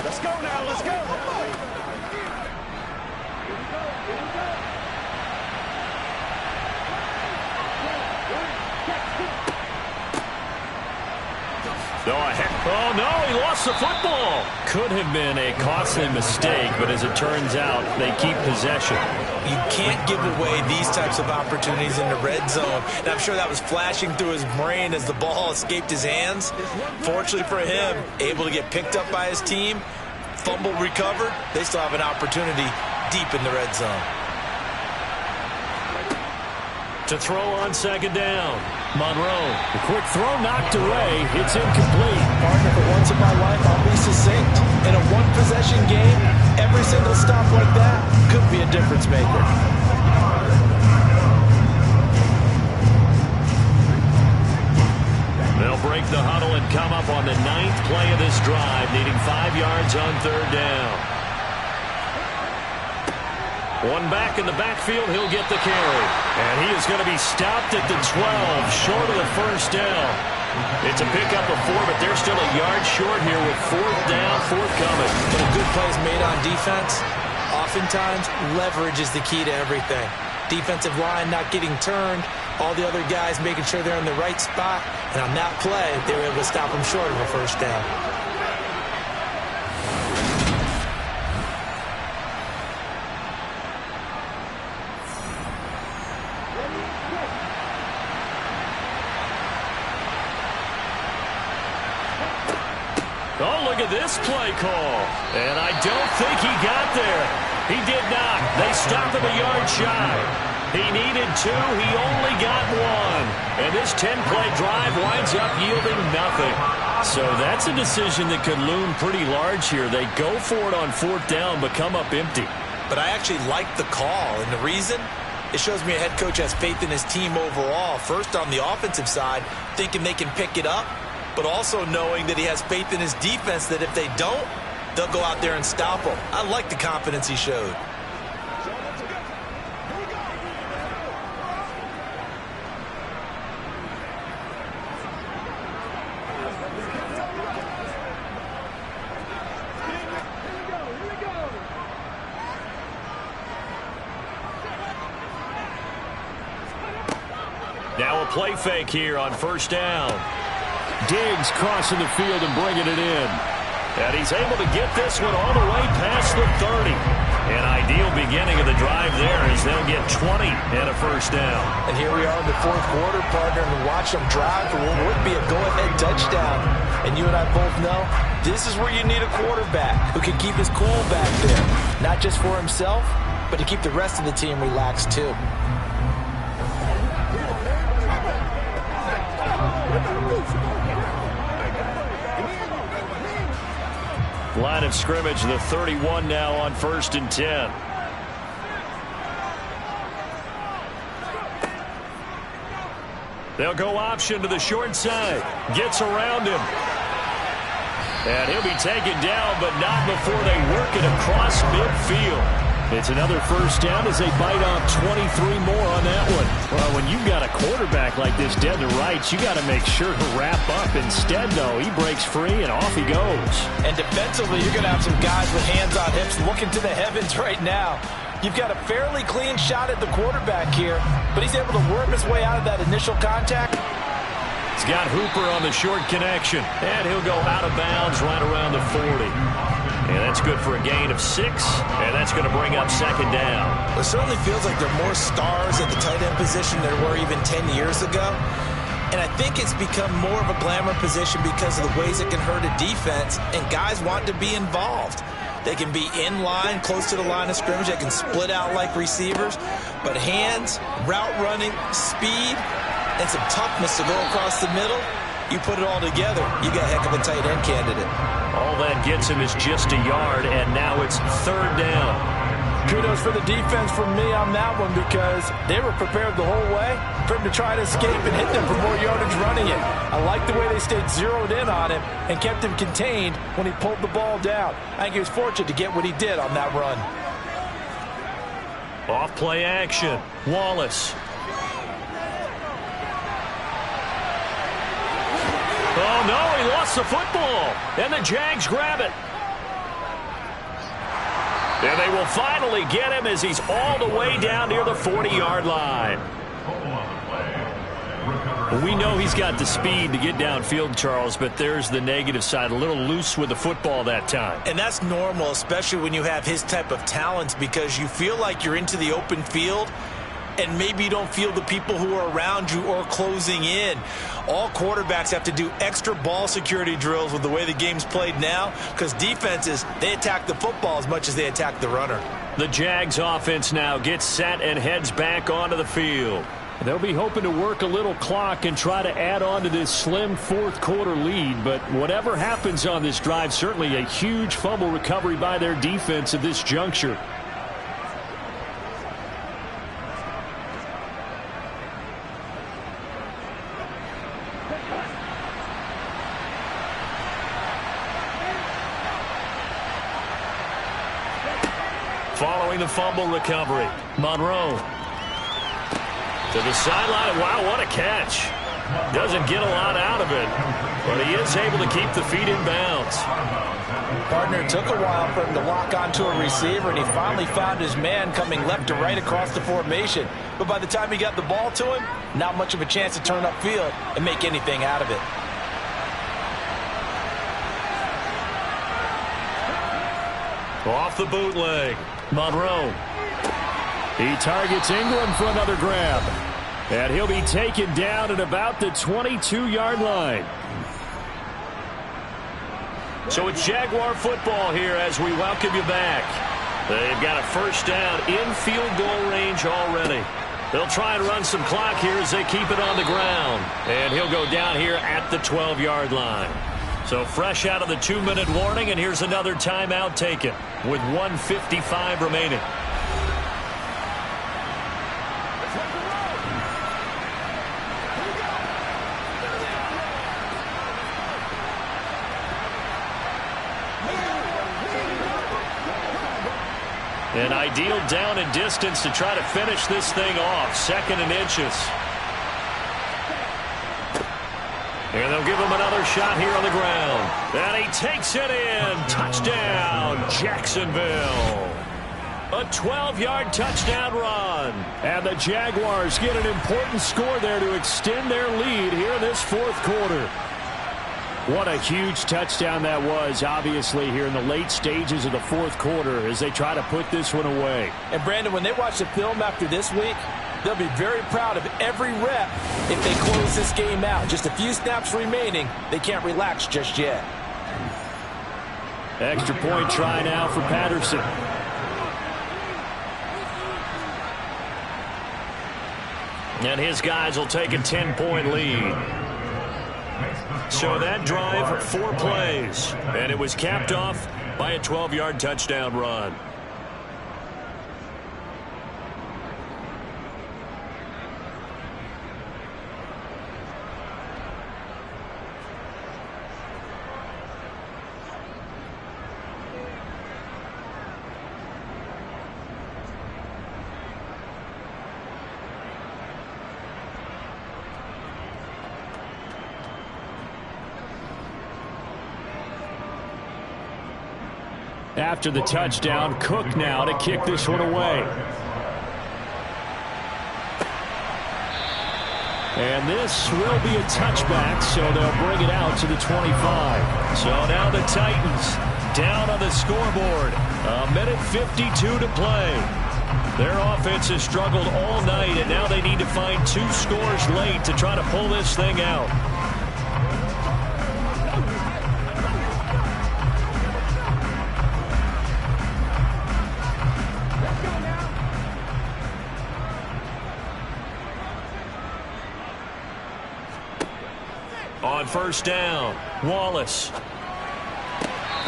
Let's go now. Let's go. Oh, no, he lost the football. Could have been a costly mistake, but as it turns out, they keep possession. You can't give away these types of opportunities in the red zone. And I'm sure that was flashing through his brain as the ball escaped his hands. Fortunately for him, able to get picked up by his team, fumble recovered. They still have an opportunity deep in the red zone. To throw on 2nd down, Monroe. The quick throw knocked away. It's incomplete. Partner, for once in my life, I'll be succinct. In a one-possession game, every single stop like that could be a difference maker. They'll break the huddle and come up on the 9th play of this drive, needing 5 yards on 3rd down. One back in the backfield, he'll get the carry. And he is going to be stopped at the 12, short of the 1st down. It's a pickup of 4, but they're still a yard short here with 4th down, forthcoming. When a good play is made on defense, oftentimes leverage is the key to everything. Defensive line not getting turned, All the other guys making sure they're in the right spot. And on that play, they were able to stop him short of a first down. Oh, look at this play call. And I don't think he got there. He did not. They stopped him a yard shy. He needed 2. He only got 1. And this 10-play drive winds up yielding nothing. So that's a decision that could loom pretty large here. They go for it on 4th down, but come up empty. But I actually like the call. And the reason? It shows me a head coach has faith in his team overall. First, on the offensive side, thinking they can pick it up, but also knowing that he has faith in his defense that if they don't, they'll go out there and stop them. I like the confidence he showed. Now a play fake here on 1st down. Diggs crossing the field and bringing it in. And he's able to get this one all the way past the 30. An ideal beginning of the drive there as they'll get 20 and a 1st down. And here we are in the 4th quarter, partner, and watch them drive for what would be a go-ahead touchdown. And you and I both know this is where you need a quarterback who can keep his cool back there. Not just for himself, but to keep the rest of the team relaxed too. Line of scrimmage, the 31 now on 1st and 10. They'll go option to the short side. Gets around him. And he'll be taken down, but not before they work it across midfield. It's another 1st down as they bite off 23 more on that one. Well, when you've got a quarterback like this dead to rights, you got to make sure to wrap up. Instead, though, he breaks free and off he goes. And defensively, you're going to have some guys with hands on hips looking to the heavens right now. You've got a fairly clean shot at the quarterback here, but he's able to worm his way out of that initial contact. He's got Hooper on the short connection, and he'll go out of bounds right around the 40. And that's good for a gain of 6, and that's going to bring up 2nd down. It certainly feels like there are more stars at the tight end position than there were even 10 years ago. And I think it's become more of a glamour position because of the ways it can hurt a defense, and guys want to be involved. They can be in line, close to the line of scrimmage. They can split out like receivers. But hands, route running, speed, and some toughness to go across the middle, you put it all together, you got a heck of a tight end candidate. All that gets him is just a yard, and now it's 3rd down. Kudos for the defense from me on that one because they were prepared the whole way for him to try to escape and hit them for more yardage running it. I like the way they stayed zeroed in on him and kept him contained when he pulled the ball down. I think he was fortunate to get what he did on that run. Off play action. Wallace. Oh, no, he lost the football. And the Jags grab it. And they will finally get him as he's all the way down near the 40-yard line. We know he's got the speed to get downfield, Charles, but there's the negative side. A little loose with the football that time. And that's normal, especially when you have his type of talents, because you feel like you're into the open field and maybe you don't feel the people who are around you or closing in. All quarterbacks have to do extra ball security drills with the way the game's played now because defenses, they attack the football as much as they attack the runner. The Jags offense now gets set and heads back onto the field. They'll be hoping to work a little clock and try to add on to this slim 4th quarter lead, but whatever happens on this drive, certainly a huge fumble recovery by their defense at this juncture. Following the fumble recovery, Monroe to the sideline. Wow, what a catch. Doesn't get a lot out of it, but he is able to keep the feet in bounds. Partner, took a while for him to lock onto a receiver, and he finally found his man coming left to right across the formation. But by the time he got the ball to him, not much of a chance to turn upfield and make anything out of it. Off the bootleg, Monroe. He targets Ingram for another grab. And he'll be taken down at about the 22-yard line. So it's Jaguar football here as we welcome you back. They've got a first down in field goal range already. They'll try and run some clock here as they keep it on the ground. And he'll go down here at the 12-yard line. So fresh out of the 2-minute warning, and here's another timeout taken with 1:55 remaining. An ideal down and distance to try to finish this thing off. 2nd and inches. And they'll give him another shot here on the ground. And he takes it in. Touchdown, Jacksonville. A 12-yard touchdown run. And the Jaguars get an important score there to extend their lead here in this 4th quarter. What a huge touchdown that was, obviously, here in the late stages of the 4th quarter as they try to put this one away. And, Brandon, when they watch the film after this week, they'll be very proud of every rep if they close this game out. Just a few snaps remaining. They can't relax just yet. Extra point try now for Patterson. And his guys will take a 10-point lead. So that drive, 4 plays. And it was capped off by a 12-yard touchdown run. After the touchdown, Cook now to kick this one away. And this will be a touchback, so they'll bring it out to the 25. So now the Titans down on the scoreboard. 1:52 to play. Their offense has struggled all night, and now they need to find 2 scores late to try to pull this thing out. On first down, Wallace.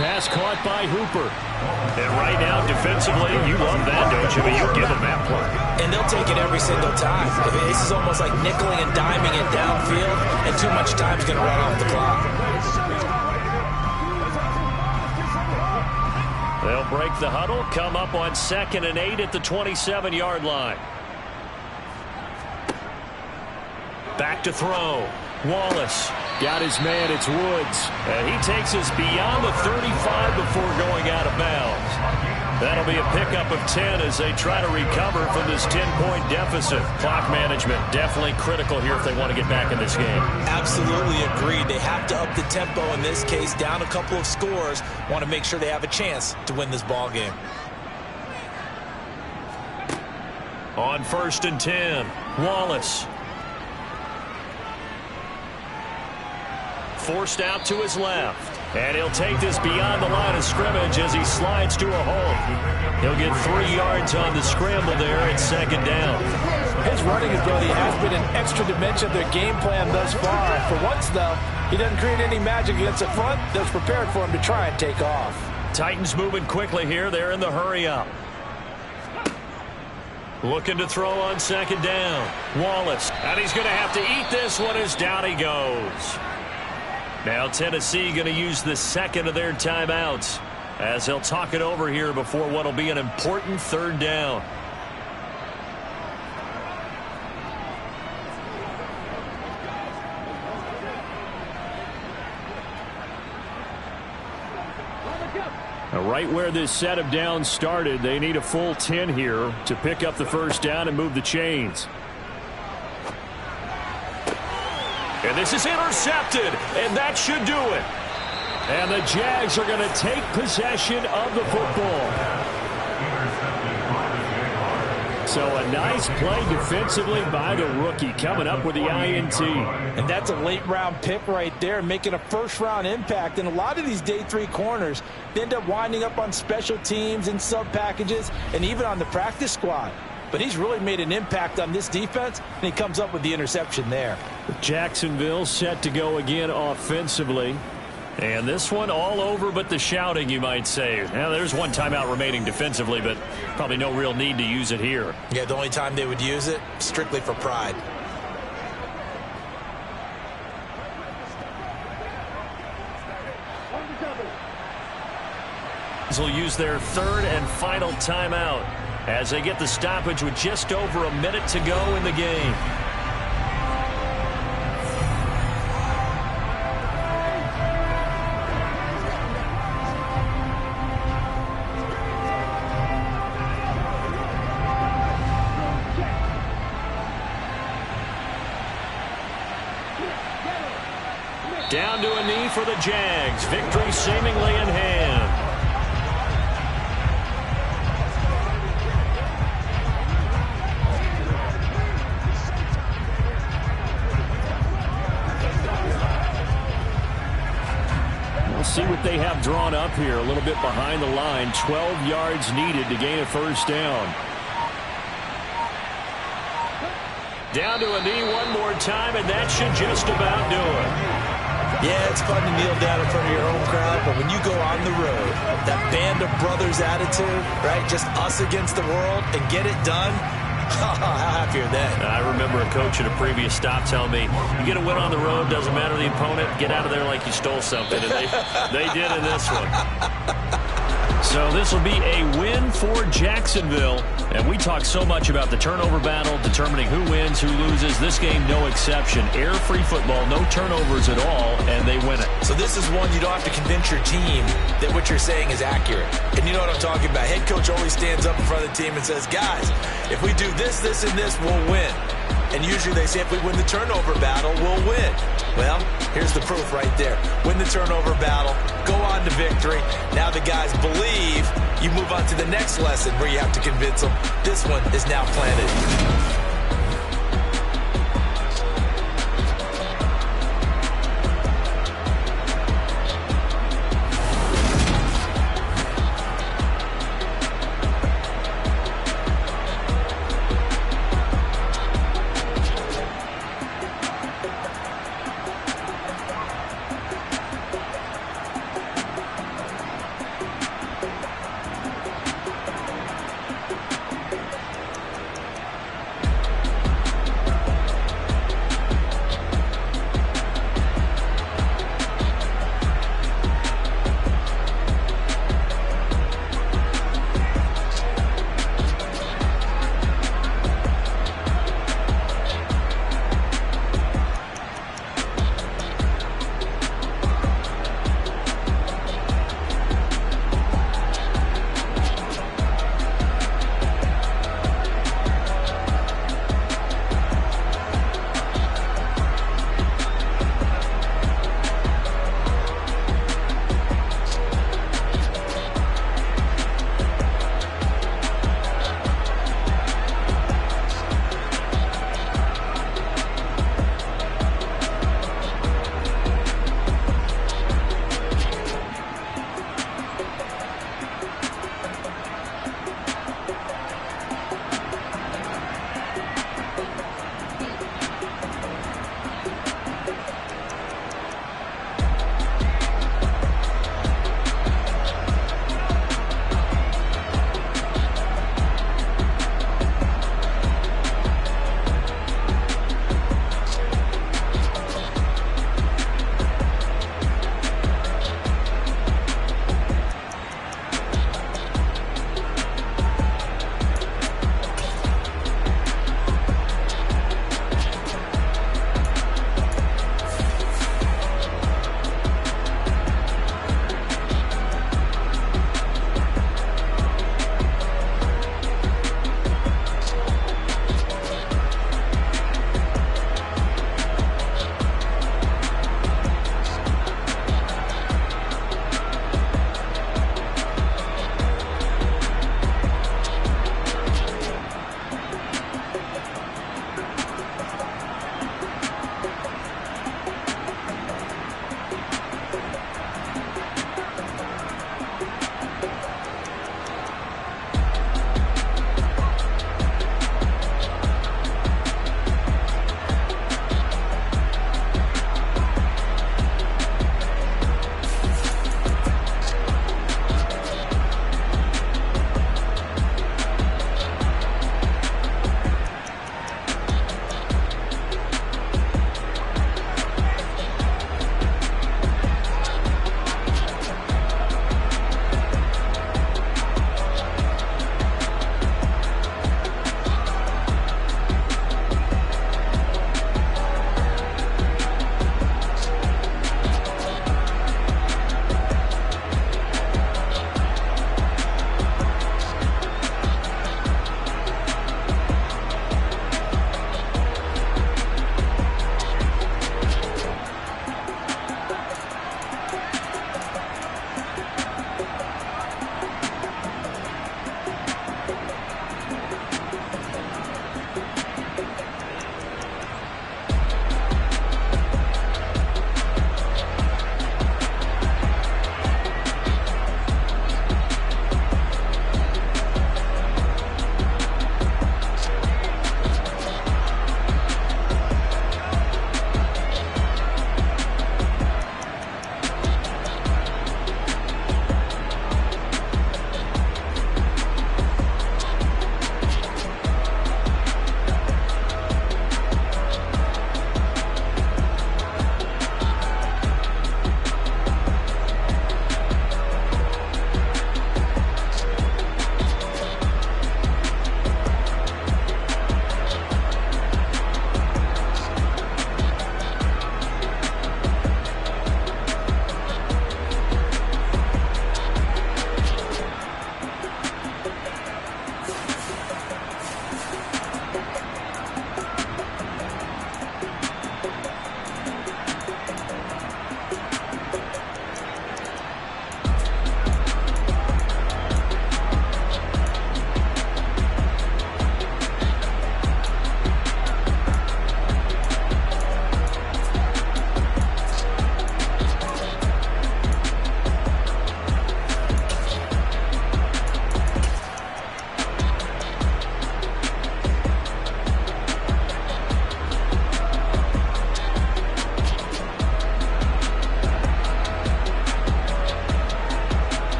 Pass caught by Hooper. And right now, defensively, you love that, don't you? But you'll give them that play. And they'll take it every single time. This is almost like nickeling and diming it downfield, and too much time's going to run off the clock. They'll break the huddle, come up on 2nd and 8 at the 27-yard line. Back to throw. Wallace. Got his man, it's Woods. And he takes us beyond the 35 before going out of bounds. That'll be a pickup of 10 as they try to recover from this 10-point deficit. Clock management definitely critical here if they want to get back in this game. Absolutely agreed. They have to up the tempo in this case, down a couple of scores. Want to make sure they have a chance to win this ball game. On 1st and 10, Wallace. Forced out to his left. And he'll take this beyond the line of scrimmage as he slides to a hole. He'll get 3 yards on the scramble there at 2nd down. His running ability has been an extra dimension of their game plan thus far. For once, though, he doesn't create any magic against the front that's prepared for him to try and take off. Titans moving quickly here. They're in the hurry up. Looking to throw on 2nd down. Wallace. And he's going to have to eat this one as down he goes. Now Tennessee going to use the 2nd of their timeouts as they'll talk it over here before what will be an important 3rd down. Right where this set of downs started, they need a full 10 here to pick up the first down and move the chains. And this is intercepted, and that should do it. And the Jags are going to take possession of the football. So a nice play defensively by the rookie, coming up with the INT. And that's a late-round pick right there, making a first-round impact. And a lot of these day 3 corners, they end up winding up on special teams and sub-packages and even on the practice squad. But he's really made an impact on this defense, and he comes up with the interception there. Jacksonville set to go again offensively. And this one all over but the shouting, you might say. Now, there's one timeout remaining defensively, but probably no real need to use it here. Yeah, the only time they would use it, strictly for pride. Will use their third and final timeout as they get the stoppage with just over a minute to go in the game. Down to a knee for the Jags. Victory seemingly in hand. We'll see what they have drawn up here. A little bit behind the line. 12 yards needed to gain a first down. Down to a knee one more time, and that should just about do it. Yeah, it's fun to kneel down in front of your home crowd, but when you go on the road, that band of brothers attitude, right, just us against the world, and get it done, how happy are they? I remember a coach at a previous stop telling me, you get a win on the road, doesn't matter the opponent, get out of there like you stole something, and they did in this one. So this will be a win for Jacksonville. And we talk so much about the turnover battle, determining who wins, who loses. This game, no exception. Air-free football, no turnovers at all, and they win it. So this is one you don't have to convince your team that what you're saying is accurate. And you know what I'm talking about. Head coach always stands up in front of the team and says, guys, if we do this, this, and this, we'll win. And usually they say if we win the turnover battle, we'll win. Well, here's the proof right there. Win the turnover battle, go on to victory. Now the guys believe. You move on to the next lesson where you have to convince them. This one is now planted.